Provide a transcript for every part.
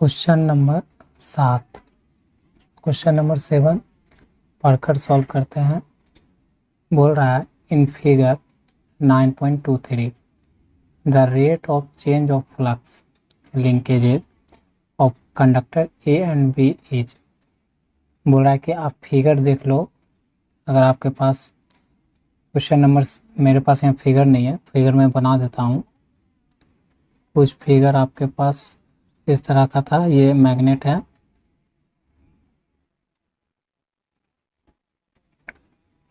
Question number 7, question number 7 पढ़कर solve करते हैं। बोल रहा है in figure 9.23 the rate of change of flux linkages of conductor A and B is. बोल रहा है कि आप फिगर देख लो। अगर आपके पास क्वेश्चन नंबर, मेरे पास यहाँ फिगर नहीं है, फिगर मैं बना देता हूँ। कुछ फिगर आपके पास इस तरह का था। ये मैग्नेट है,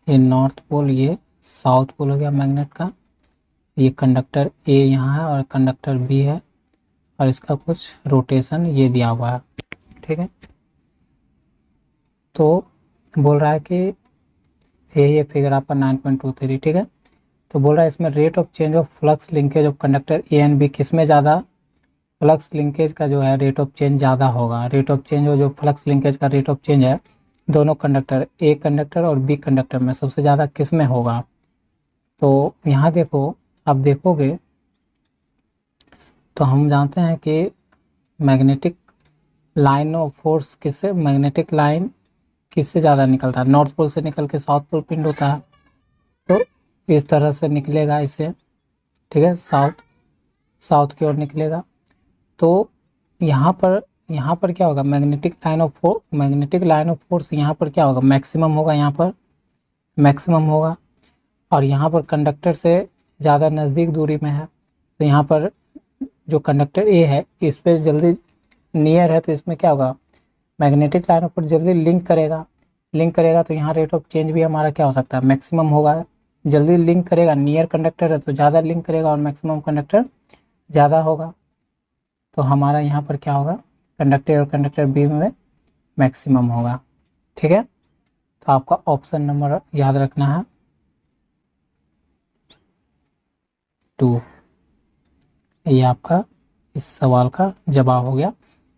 ये नॉर्थ पोल, ये साउथ पोल हो गया मैग्नेट का। ये कंडक्टर ए यहाँ है और कंडक्टर बी है और इसका कुछ रोटेशन ये दिया हुआ है, ठीक है। तो बोल रहा है कि ये फिगर आपका 9.23, ठीक है। तो बोल रहा है इसमें rate of change of flux linkage of conductor A and B, किस में ज़्यादा फ्लक्स लिंकेज का जो है रेट ऑफ चेंज ज़्यादा होगा। रेट ऑफ चेंज जो फ्लक्स लिंकेज का रेट ऑफ चेंज है दोनों कंडक्टर, ए कंडक्टर और बी कंडक्टर में सबसे ज़्यादा किस में होगा। तो यहाँ देखो, आप देखोगे तो हम जानते हैं कि मैग्नेटिक लाइन ऑफ फोर्स किससे, मैग्नेटिक लाइन किससे ज़्यादा निकलता है, नॉर्थ पोल से निकल के साउथ पोल पिंड होता है। तो इस तरह से निकलेगा इससे, ठीक है, साउथ की ओर निकलेगा। तो यहाँ पर क्या होगा, मैग्नेटिक लाइन ऑफ फोर्स यहाँ पर क्या होगा, मैक्सिमम होगा, यहाँ पर मैक्सिमम होगा। और यहाँ पर कंडक्टर से ज़्यादा नज़दीक दूरी में है, तो यहाँ पर जो कंडक्टर ए है इस पर जल्दी नियर है, तो इसमें क्या होगा, मैग्नेटिक लाइन ऑफ फोर्स जल्दी लिंक करेगा। तो यहाँ रेट ऑफ चेंज भी हमारा क्या हो सकता है, मैक्सिमम होगा। जल्दी लिंक करेगा, नियर कंडक्टर है तो ज़्यादा लिंक करेगा और मैक्सिमम कंडक्टर ज़्यादा होगा। तो हमारा यहाँ पर क्या होगा, कंडक्टर और कंडक्टर बी में मैक्सिमम होगा, ठीक है। तो आपका ऑप्शन नंबर याद रखना है 2। ये आपका इस सवाल का जवाब हो गया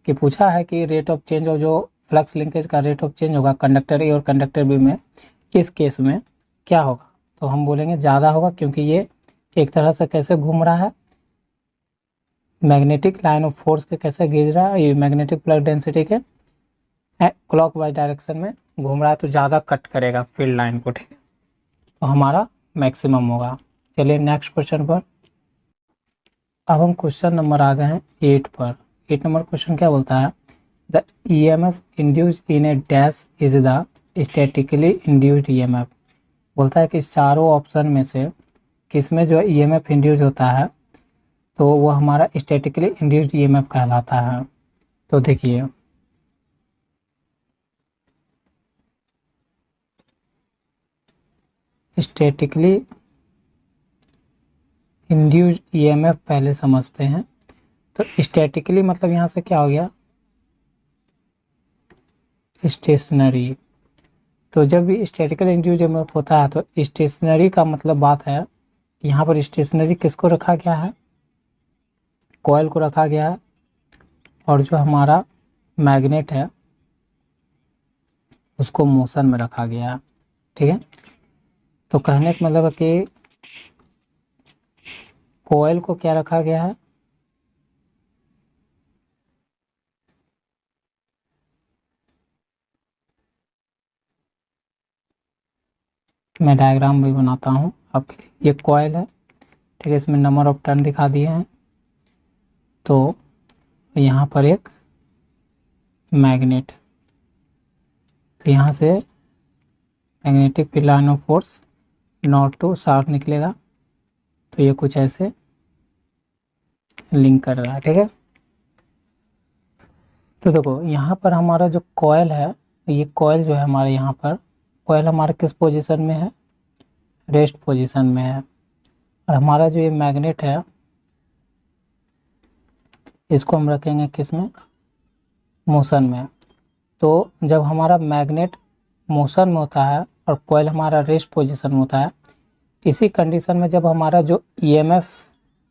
कि पूछा है कि रेट ऑफ चेंज और जो फ्लक्स लिंकेज का रेट ऑफ चेंज होगा कंडक्टर ए और कंडक्टर बी में, इस केस में क्या होगा। तो हम बोलेंगे ज़्यादा होगा, क्योंकि ये एक तरह से कैसे घूम रहा है, मैग्नेटिक लाइन ऑफ फोर्स के कैसे गिर रहा है, ये मैग्नेटिक फ्लक्स डेंसिटी के क्लॉकवाइज डायरेक्शन में घूम रहा है, तो ज़्यादा कट करेगा फील्ड लाइन को, ठीक है। तो हमारा मैक्सिमम होगा। चलिए नेक्स्ट क्वेश्चन पर। अब हम क्वेश्चन नंबर आ गए हैं 8 पर। 8 नंबर क्वेश्चन क्या बोलता है, the EMF induced in a dash is the statically induced EMF। बोलता है कि इस चारों ऑप्शन में से किस में जो EMF इंड्यूस होता है तो वो हमारा स्टैटिकली इंड्यूस्ड EMF कहलाता है। तो देखिए स्टैटिकली इंड्यूस्ड EMF पहले समझते हैं। तो स्टैटिकली मतलब यहाँ से क्या हो गया, स्टेशनरी। तो जब भी स्टैटिकली इंड्यूस्ड EMF होता है तो स्टेशनरी का मतलब बात है, यहाँ पर स्टेशनरी किसको रखा गया है, कॉइल को रखा गया है, और जो हमारा मैग्नेट है उसको मोशन में रखा गया है, ठीक है। तो कहने का मतलब है कि कॉइल को क्या रखा गया है, मैं डायग्राम भी बनाता हूँ आपके लिए। ये कॉइल है, ठीक है, इसमें नंबर ऑफ टर्न दिखा दिए हैं। तो यहाँ पर एक मैग्नेट, तो यहाँ से magnetic field line of force north to south निकलेगा। तो ये कुछ ऐसे लिंक कर रहा है, ठीक है। तो देखो यहाँ पर हमारा जो कॉइल है, ये कॉइल जो है हमारे यहाँ पर, कॉइल हमारा किस पोजीशन में है, रेस्ट पोजीशन में है। और हमारा जो ये मैग्नेट है इसको हम रखेंगे किस में, मोशन में। तो जब हमारा मैग्नेट मोशन में होता है और कॉइल हमारा रेस्ट पोजीशन में होता है, इसी कंडीशन में जब हमारा जो EMF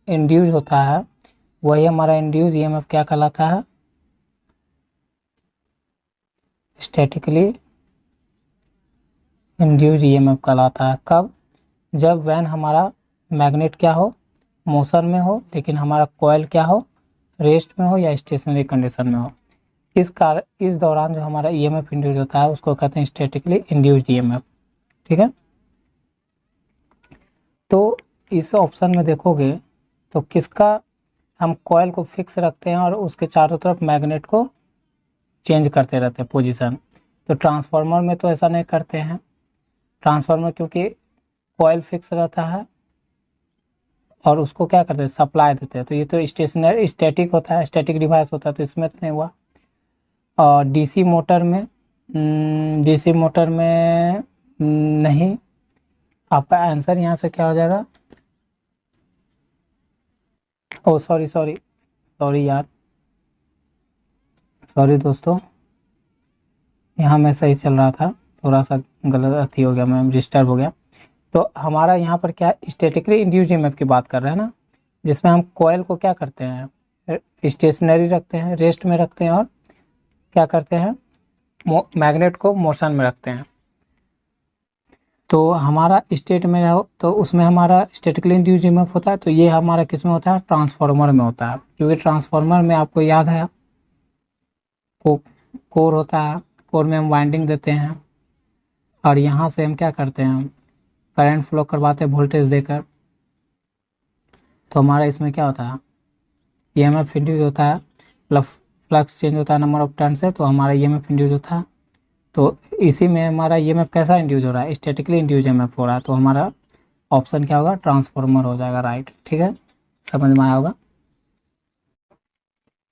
इंड्यूस होता है वही हमारा इंड्यूस EMF क्या कहलाता है, स्टैटिकली इंड्यूस EMF कहलाता है। कब, जब वैन हमारा मैग्नेट क्या हो, मोशन में हो, लेकिन हमारा कॉइल क्या हो, रेस्ट में हो या स्टेशनरी कंडीशन में हो, इस दौरान जो हमारा ईएमएफ इंड्यूस होता है उसको कहते हैं स्टैटिकली इंड्यूस्ड ईएमएफ। ठीक है, तो इस ऑप्शन में देखोगे तो किसका हम कॉइल को फिक्स रखते हैं और उसके चारों तरफ मैग्नेट को चेंज करते रहते हैं पोजीशन। तो ट्रांसफार्मर में तो ऐसा नहीं करते हैं, ट्रांसफार्मर क्योंकि कॉइल फिक्स रहता है और उसको क्या करते हैं, सप्लाई देते हैं। तो ये तो स्टेशनरी स्टैटिक होता है, स्टैटिक डिवाइस होता है, तो इसमें तो नहीं हुआ। और डीसी मोटर में नहीं। आपका आंसर यहाँ से क्या हो जाएगा, ओ सॉरी यार, सॉरी दोस्तों, यहाँ मैं सही चल रहा था, थोड़ा सा गलत अथी हो गया, मैं डिस्टर्ब हो गया। तो हमारा यहाँ पर क्या स्टैटिकली इंड्यूस्ड ईएमएफ की बात कर रहे हैं ना, जिसमें हम कॉइल को क्या करते हैं, स्टेशनरी रखते हैं, रेस्ट में रखते हैं और क्या करते हैं, मैग्नेट को मोशन में रखते हैं। तो हमारा स्टेट में हो तो उसमें हमारा स्टैटिकली इंड्यूस्ड ईएमएफ होता है। तो ये हमारा किस में होता है, ट्रांसफार्मर में होता है, क्योंकि ट्रांसफार्मर में आपको याद है कोर होता है, कोर में हम वाइंडिंग देते हैं और यहाँ से हम क्या करते हैं, करंट फ्लो करवाते हैं वोल्टेज देकर। तो हमारा इसमें क्या होता है, ईएमएफ इंड्यूस होता है, मतलब फ्लक्स चेंज होता है नंबर ऑफ टर्न से, तो हमारा ईएमएफ इंड्यूस होता है। तो इसी में हमारा ईएमएफ कैसा इंड्यूस हो रहा है, स्टैटिकली इंड्यूस ईएमएफ हो रहा है। तो हमारा ऑप्शन क्या होगा, ट्रांसफार्मर हो जाएगा, राइट। ठीक है, समझ में आया होगा।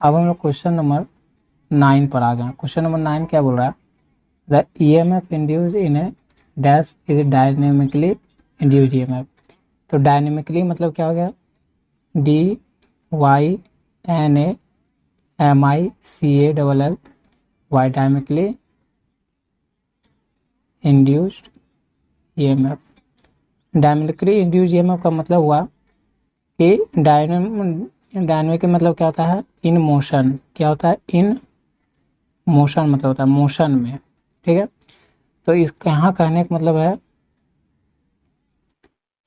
अब हम लोग क्वेश्चन नंबर 9 पर आ गए। क्वेश्चन नंबर 9 क्या बोल रहा है, the EMF induce in a dash is dynamically induced EMF. तो डायनेमिकली मतलब क्या हो गया, DYNAMICALL Y, dynamically induced EMF. Dynamically induced EMF का मतलब हुआ कि डायनेमिक मतलब क्या होता है, इन मोशन। क्या होता है, इन मोशन मतलब होता है मोशन में। ठीक है, तो इस यहाँ कहने का मतलब है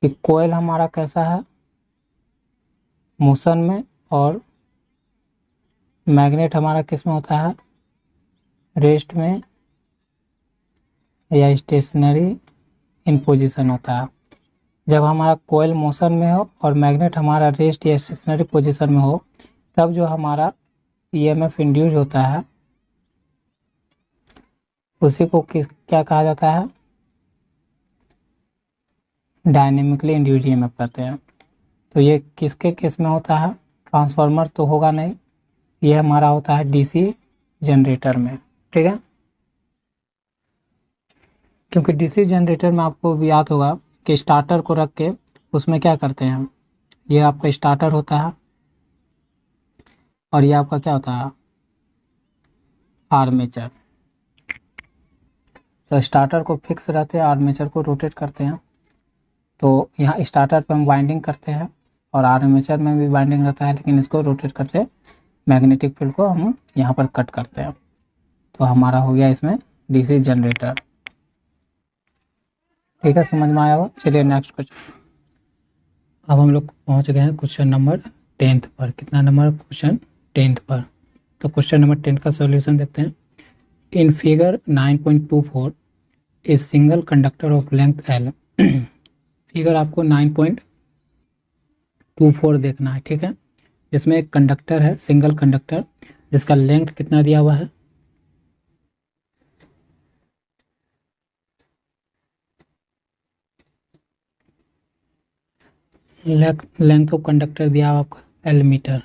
कि कोयल हमारा कैसा है, मोशन में, और मैग्नेट हमारा किस में होता है, रेस्ट में या स्टेशनरी इन पोजीशन होता है। जब हमारा कोयल मोशन में हो और मैग्नेट हमारा रेस्ट या स्टेशनरी पोजीशन में हो, तब जो हमारा ईएमएफ इंड्यूस होता है उसी को क्या कहा जाता है, डायनेमिकली इंड्यूस्ड ईएमएफ कहते हैं। तो ये किसके केस में होता है, ट्रांसफार्मर तो होगा नहीं, ये हमारा होता है डीसी जनरेटर में। ठीक है, क्योंकि डीसी जनरेटर में आपको भी याद होगा कि स्टार्टर को रख के उसमें क्या करते हैं, ये आपका स्टार्टर होता है और ये आपका क्या होता है, आर्मेचर। तो स्टार्टर को फिक्स रहते हैं, आर्मेचर को रोटेट करते हैं। तो यहाँ स्टार्टर पे हम वाइंडिंग करते हैं और आर्मेचर में भी वाइंडिंग रहता है, लेकिन इसको रोटेट करते हैं, मैग्नेटिक फील्ड को हम यहाँ पर कट करते हैं। तो हमारा हो गया इसमें डीसी जनरेटर। ठीक है, समझ में आया होगा। चलिए नेक्स्ट क्वेश्चन। अब हम लोग पहुँच गए हैं क्वेश्चन नंबर 10 पर। कितना नंबर, क्वेश्चन 10 पर। तो क्वेश्चन नंबर 10 का सॉल्यूशन देखते हैं। In figure 9.24 a single conductor of length L। Figure आपको 9.24 देखना है। ठीक है, जिसमें एक कंडक्टर है, सिंगल कंडक्टर, जिसका लेंथ कितना दिया हुआ है, लेंथ ऑफ कंडक्टर दिया हुआ आपका L मीटर।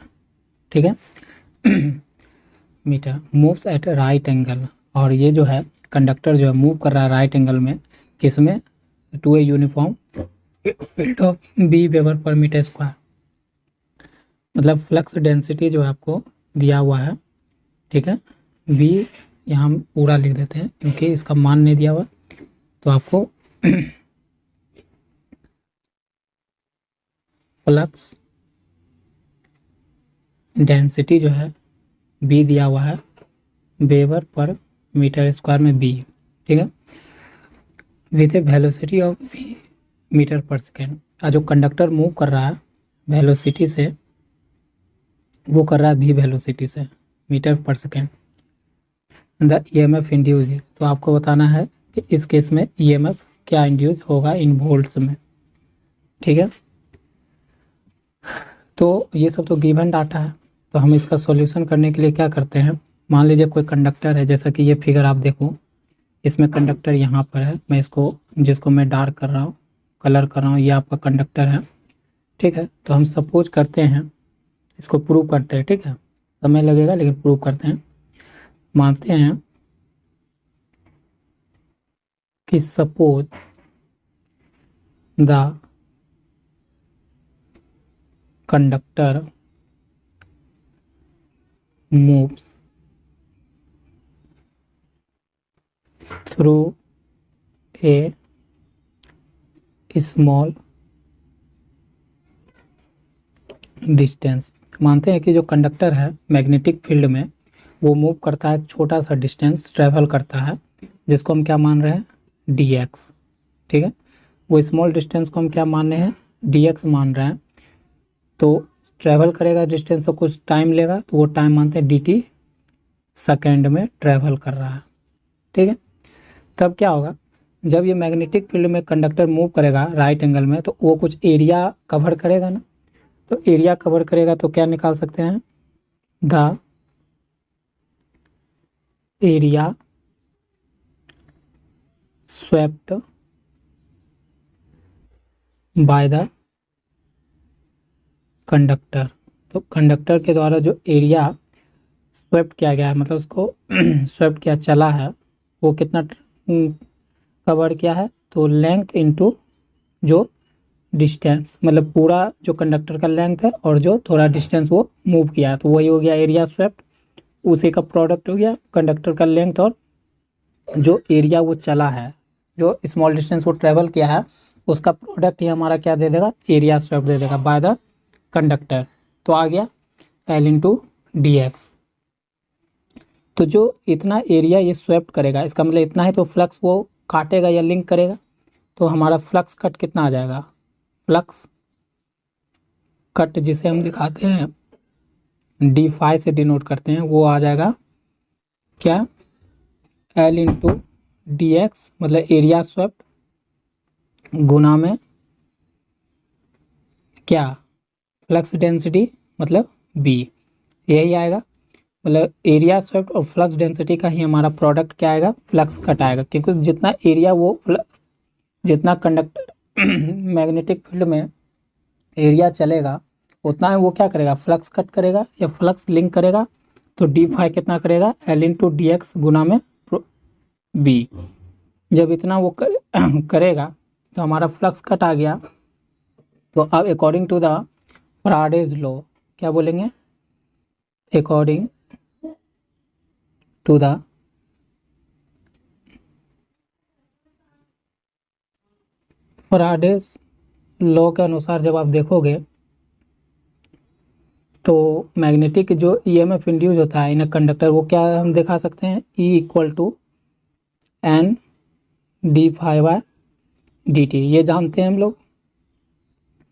ठीक है, metre moves at right angle. और ये जो है कंडक्टर जो है मूव कर रहा है राइट एंगल में, किसमें, to a uniform field of B weber per metre square. मतलब फ्लक्स डेंसिटी जो है आपको दिया हुआ है। ठीक है, बी यहाँ हम पूरा लिख देते हैं क्योंकि इसका मान नहीं दिया हुआ, तो आपको फ्लक्स डेंसिटी जो है बी दिया हुआ है, वेबर पर मीटर स्क्वायर में बी। ठीक है, with a velocity of B metre per second. जो कंडक्टर मूव कर रहा है वेलोसिटी से वो कर रहा है v वेलोसिटी से metre per second, the EMF induce. तो आपको बताना है कि इस केस में ईएमएफ क्या इंड्यूस होगा इन वोल्ट्स में, ठीक है। तो ये सब तो गिवन डाटा है। तो हम इसका सॉल्यूशन करने के लिए क्या करते हैं, मान लीजिए कोई कंडक्टर है, जैसा कि ये फिगर आप देखो, इसमें कंडक्टर यहाँ पर है, मैं इसको जिसको मैं डार्क कर रहा हूँ, कलर कर रहा हूँ, ये आपका कंडक्टर है, ठीक है। तो हम सपोज करते हैं, इसको प्रूव करते हैं, ठीक है, समय लगेगा लेकिन प्रूव करते हैं। मानते हैं कि suppose the conductor moves through a small distance। मानते हैं कि जो कंडक्टर है मैग्नेटिक फील्ड में वो मूव करता है, एक छोटा सा डिस्टेंस ट्रेवल करता है, जिसको हम क्या मान रहे हैं, dx, ठीक है। वो स्मॉल डिस्टेंस को हम क्या मान रहे हैं, dx मान रहे हैं। तो ट्रैवल करेगा डिस्टेंस तो कुछ टाइम लेगा, तो वो टाइम मानते हैं dt सेकेंड में ट्रैवल कर रहा है, ठीक है। तब क्या होगा, जब ये मैग्नेटिक फील्ड में कंडक्टर मूव करेगा राइट एंगल में, तो वो कुछ एरिया कवर करेगा ना। तो एरिया कवर करेगा तो क्या निकाल सकते हैं, the area swept by the conductor. तो कंडक्टर के द्वारा जो एरिया स्वेप्ट किया गया है, मतलब उसको स्वेप्ट किया चला है, वो कितना कवर किया है, तो लेंथ इनटू जो डिस्टेंस, मतलब पूरा जो कंडक्टर का लेंथ है और जो थोड़ा डिस्टेंस वो मूव किया है, तो वही हो गया एरिया स्वेप्ट। उसी का प्रोडक्ट हो गया कंडक्टर का लेंथ और जो एरिया वो चला है, जो स्मॉल डिस्टेंस वो ट्रेवल किया है, उसका प्रोडक्ट ही हमारा क्या दे देगा, एरिया स्वेप्ट दे देगा बाय द कंडक्टर। तो आ गया L इंटू डी एक्स। तो जो इतना एरिया ये स्वेप्ट करेगा, इसका मतलब इतना है, तो फ्लक्स वो काटेगा या लिंक करेगा, तो हमारा फ्लक्स कट कितना आ जाएगा, फ्लक्स कट जिसे हम दिखाते हैं d∅ से डिनोट करते हैं, वो आ जाएगा क्या, L इंटू डी एक्स, मतलब एरिया स्वेप्ट गुना में क्या, फ्लक्स डेंसिटी मतलब B, यही आएगा। मतलब एरिया स्वेप्ट और फ्लक्स डेंसिटी का ही हमारा प्रोडक्ट क्या आएगा, फ्लक्स कट आएगा, क्योंकि जितना एरिया वो जितना कंडक्टर मैग्नेटिक फील्ड में एरिया चलेगा, उतना है वो क्या करेगा, फ्लक्स कट करेगा या फ्लक्स लिंक करेगा। तो d∅ कितना करेगा, L इंटू डी एक्स गुना में B। जब इतना वो करेगा तो हमारा फ्लक्स कट आ गया। तो अब according to the Faraday's law क्या बोलेंगे, according to the Faraday's law के अनुसार जब आप देखोगे तो मैग्नेटिक जो ईएमएफ इंड्यूस होता है इन कंडक्टर, वो क्या हम दिखा सकते हैं, E equal to N d∅dt। ये जानते हैं हम लोग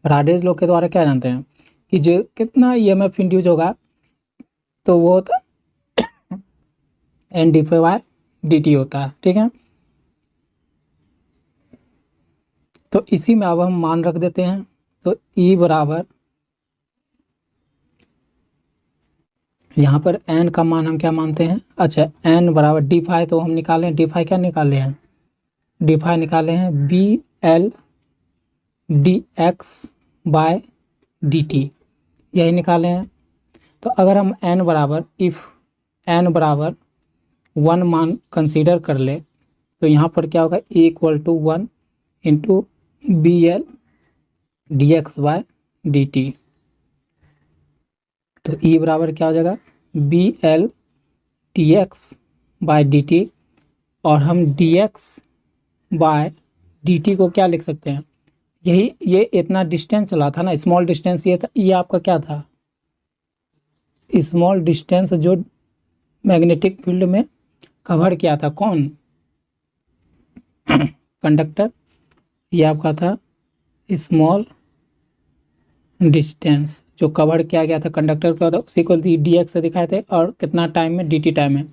फैराडेज लॉ के द्वारा, क्या जानते हैं कि जो कितना ईएमएफ इंड्यूस होगा तो वो होता एन d∅dt होता है, ठीक है। तो इसी में अब हम मान रख देते हैं। तो E बराबर, यहाँ पर n का मान हम क्या मानते हैं, अच्छा n बराबर d∅, तो हम निकालें d∅, क्या निकाले हैं, d∅ निकाले हैं BL dx बाय dt, यही निकाले हैं। तो अगर हम n बराबर, इफ़ n बराबर 1 मान कंसीडर कर ले, तो यहाँ पर क्या होगा, E equal to 1 into BL dx by dt। तो E बराबर क्या हो जाएगा, BL dx बाय dt, और हम dx बाय dt को क्या लिख सकते हैं, यही ये इतना डिस्टेंस चला था ना, स्मॉल डिस्टेंस ये था, ये आपका क्या था, स्मॉल डिस्टेंस जो मैग्नेटिक फील्ड में कवर किया था, कौन, कंडक्टर, ये आपका था स्मॉल डिस्टेंस जो कवर किया गया था कंडक्टर का था उसी को डी एक्स से दिखाए थे और कितना टाइम में डी टी टाइम में।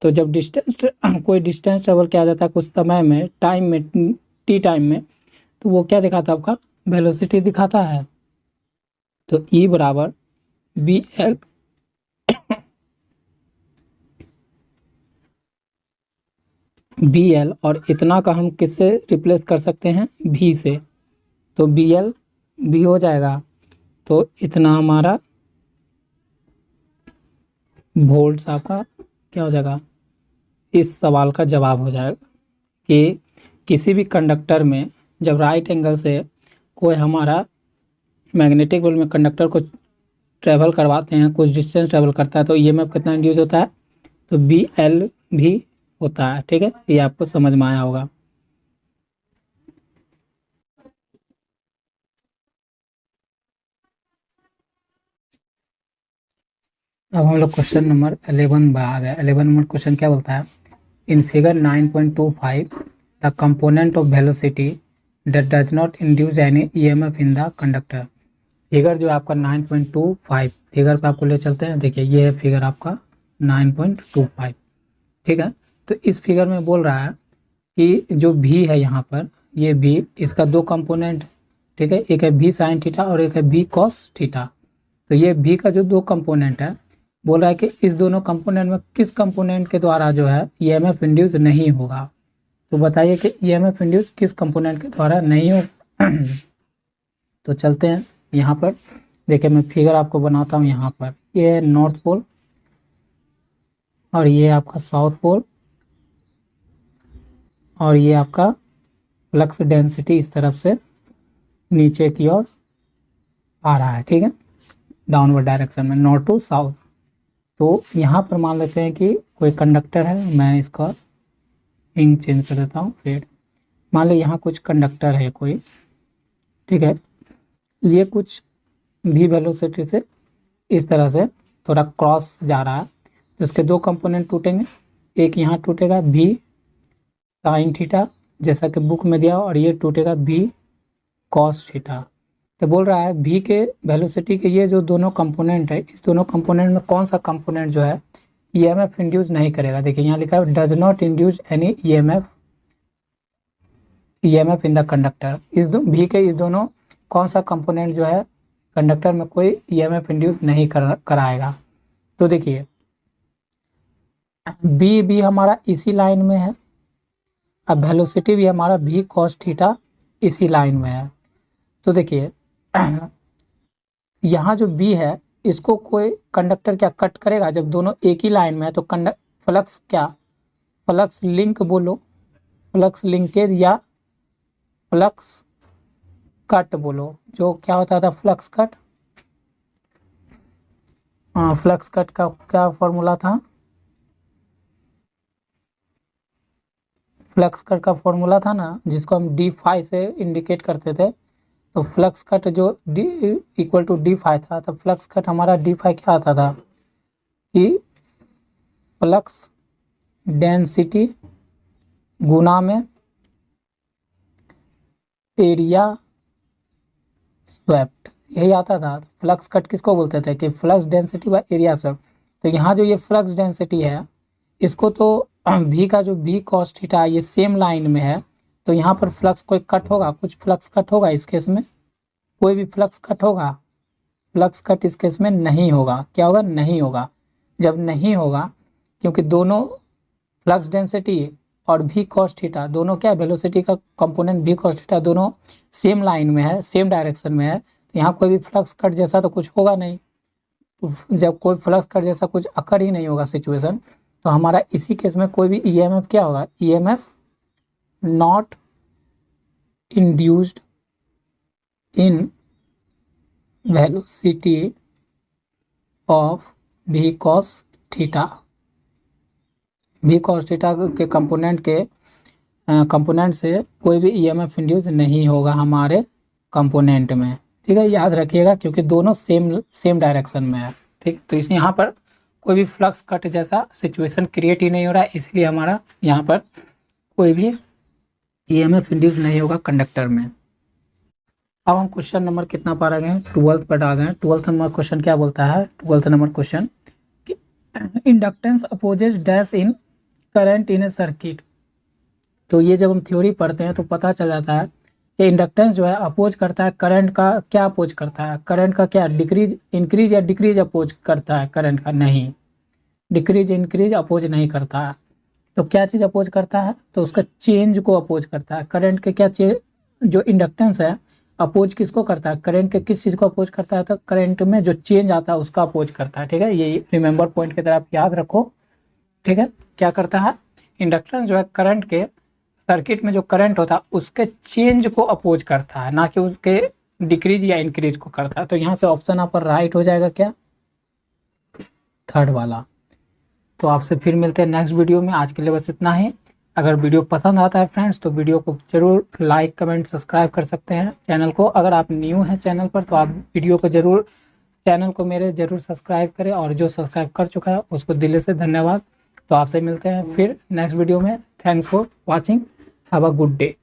तो जब डिस्टेंस कोई डिस्टेंस ट्रेवल किया जाता है कुछ समय में टाइम में टी टाइम में तो वो क्या दिखाता है आपका वेलोसिटी दिखाता है। तो ई बराबर बी एल बी एल और इतना का हम किससे रिप्लेस कर सकते हैं भी से। तो बी एल भी हो जाएगा तो इतना हमारा वोल्ट्स आपका क्या हो जाएगा इस सवाल का जवाब हो जाएगा कि किसी भी कंडक्टर में जब राइट एंगल से कोई हमारा मैग्नेटिक फील्ड में कंडक्टर को ट्रेवल करवाते हैं कुछ डिस्टेंस ट्रेवल करता है तो ईएमएफ कितना इंड्यूस होता है तो बी एल भी होता है। ठीक है, ये आपको समझ में आया होगा। अब हम लोग क्वेश्चन नंबर 11 पर आ गए। 11 नंबर क्वेश्चन क्या बोलता है in figure 9.25 the component of velocity that does not induce any EMF in the conductor. Figure जो आपका 9.25 फिगर पे आपको ले चलते हैं। देखिए ये है फिगर आपका 9.25। ठीक है, तो इस फिगर में बोल रहा है कि जो भी है यहाँ पर ये भी इसका दो कंपोनेंट। ठीक है, एक है भी साइन थीटा और एक है भी कॉस थीटा। तो ये भी का जो दो कंपोनेंट है बोल रहा है कि इस दोनों कंपोनेंट में किस कंपोनेंट के द्वारा जो है ईएमएफ इंड्यूस नहीं होगा। तो बताइए कि ईएमएफ इंड्यूस किस कंपोनेंट के द्वारा नहीं हो। तो चलते हैं यहाँ पर। देखिए मैं फिगर आपको बनाता हूँ। यहाँ पर ये है नॉर्थ पोल और ये आपका साउथ पोल और ये आपका फ्लक्स डेंसिटी इस तरफ से नीचे की ओर आ रहा है। ठीक है, डाउनवर्ड डायरेक्शन में नॉर्थ टू साउथ। तो यहाँ पर मान लेते हैं कि कोई कंडक्टर है। मैं इसका इंक चेंज कर देता हूँ। फिर मान लो यहाँ कुछ कंडक्टर है कोई। ठीक है, ये कुछ भी वेलोसिटी से इस तरह से थोड़ा क्रॉस जा रहा है। तो इसके दो कंपोनेंट टूटेंगे। एक यहाँ टूटेगा भी साइन थीटा जैसा कि बुक में दिया और ये टूटेगा भी कॉस थीटा। तो बोल रहा है भी के वेलोसिटी के ये जो दोनों कंपोनेंट है इस दोनों कंपोनेंट में कौन सा कंपोनेंट जो है ईएमएफ इंड्यूस नहीं करेगा। देखिए यहाँ लिखा है does not induce any EMF in the conductor. इस भी के इस दोनों कौन सा कंपोनेंट जो है कंडक्टर में कोई ईएमएफ इंड्यूस नहीं कराएगा। तो देखिए बी भी हमारा इसी लाइन में है। अब वेलोसिटी भी हमारा भी कॉस थीटा इसी लाइन में है। तो देखिए यहाँ जो बी है इसको कोई कंडक्टर क्या कट करेगा। जब दोनों एक ही लाइन में है तो फ्लक्स क्या फ्लक्स लिंक बोलो, फ्लक्स लिंकेज या फ्लक्स कट बोलो। जो क्या होता था फ्लक्स कट। फ्लक्स कट का क्या फॉर्मूला था। फ्लक्स कट का फॉर्मूला था ना जिसको हम डी फाई से इंडिकेट करते थे। तो फ्लक्स कट जो D equal to D phi था तो फ्लक्स कट हमारा डी फाई क्या आता था कि फ्लक्स डेंसिटी गुना में एरिया स्वेप्ट, यही आता था। फ्लक्स कट किसको बोलते थे कि flux density by area swept. तो यहाँ जो ये फ्लक्स डेंसिटी है इसको तो भी का जो भी कॉस थीटा ये सेम लाइन में है। तो यहाँ पर फ्लक्स कोई कट होगा, कुछ फ्लक्स कट होगा इस केस में, कोई भी फ्लक्स कट होगा। फ्लक्स कट इस केस में नहीं होगा। क्या होगा, नहीं होगा। जब नहीं होगा क्योंकि दोनों फ्लक्स डेंसिटी और भी कॉस थीटा दोनों क्या वेलोसिटी का कंपोनेंट भी कॉस थीटा दोनों सेम लाइन में है, सेम डायरेक्शन में है। तो यहाँ कोई भी फ्लक्स कट जैसा तो कुछ होगा नहीं। तो जब कोई फ्लक्स कट जैसा कुछ अकर ही नहीं होगा सिचुएशन तो हमारा इसी केस में कोई भी ईएमएफ क्या होगा, EMF not induced in velocity of भी कॉस थीटा। भी कॉस थीटा के कंपोनेंट से कोई भी ईएमएफ इंड्यूस नहीं होगा हमारे कंपोनेंट में। ठीक है, याद रखिएगा क्योंकि दोनों सेम डायरेक्शन में है। ठीक, तो इस यहाँ पर कोई भी फ्लक्स कट जैसा सिचुएशन क्रिएट ही नहीं हो रहा है, इसलिए हमारा यहाँ पर कोई भी ईएमएफ इंड्यूस नहीं होगा कंडक्टर में। अब हम क्वेश्चन नंबर कितना पर आ गए हैं, 12th पर आ गए हैं। 12th नंबर क्वेश्चन क्या बोलता है, 12th number question inductance opposes dash in current in A circuit. तो ये जब हम थ्योरी पढ़ते हैं तो पता चल जाता है कि इंडक्टेंस जो है अपोज करता है करंट का, क्या अपोज करता है करंट का, क्या डिक्रीज इंक्रीज या डिक्रीज अपोज करता है करंट का, नहीं डिक्रीज इंक्रीज अपोज नहीं करता है। तो क्या चीज़ अपोज करता है, तो उसका चेंज को अपोज करता है। करंट के क्या जो इंडक्टेंस है अपोज किसको करता है, करंट के किस चीज़ को अपोज करता है, तो करंट में जो चेंज आता है उसका अपोज करता है। ठीक है, ये रिमेंबर पॉइंट की तरह आप याद रखो। ठीक है, क्या करता है इंडक्टेंस जो है करंट के, सर्किट में जो करंट होता है उसके चेंज को अपोज करता है, ना कि उसके डिक्रीज या इंक्रीज को करता है। तो यहाँ से ऑप्शन आप पर राइट हो जाएगा क्या, थर्ड वाला। तो आपसे फिर मिलते हैं नेक्स्ट वीडियो में, आज के लिए बस इतना ही। अगर वीडियो पसंद आता है फ्रेंड्स तो वीडियो को जरूर लाइक कमेंट सब्सक्राइब कर सकते हैं चैनल को। अगर आप न्यू हैं चैनल पर तो आप वीडियो को जरूर, चैनल को मेरे जरूर सब्सक्राइब करें, और जो सब्सक्राइब कर चुका है उसको दिल से धन्यवाद। तो आपसे मिलते हैं फिर नेक्स्ट वीडियो में। Thanks for watching, have a good day.